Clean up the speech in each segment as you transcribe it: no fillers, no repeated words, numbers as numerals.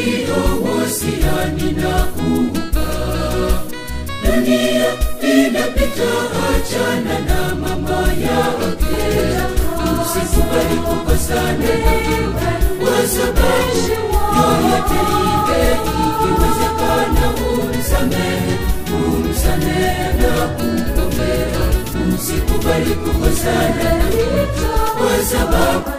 ndiyo wasia ninakupa. Dunia inapita, achana na mambo yake. Usikubali kukosana na Mungu, kwa sababu yoyote ile ikiwezekana umsamehe na kumwombea. Usikubali kukosana na Mungu, kwa sababu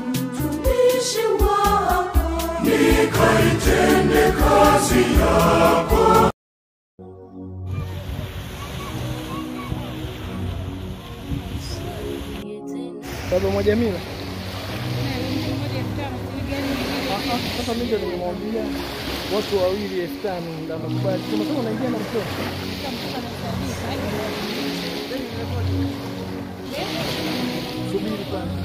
mtumishi wako. Nikaitende kazi yako. Baba moja mila. Sasa mimi ndio nimemwambia watu wawili 5,000 ndio nakubali. Tunasema unaingia na mtoto. Subiri kwanza.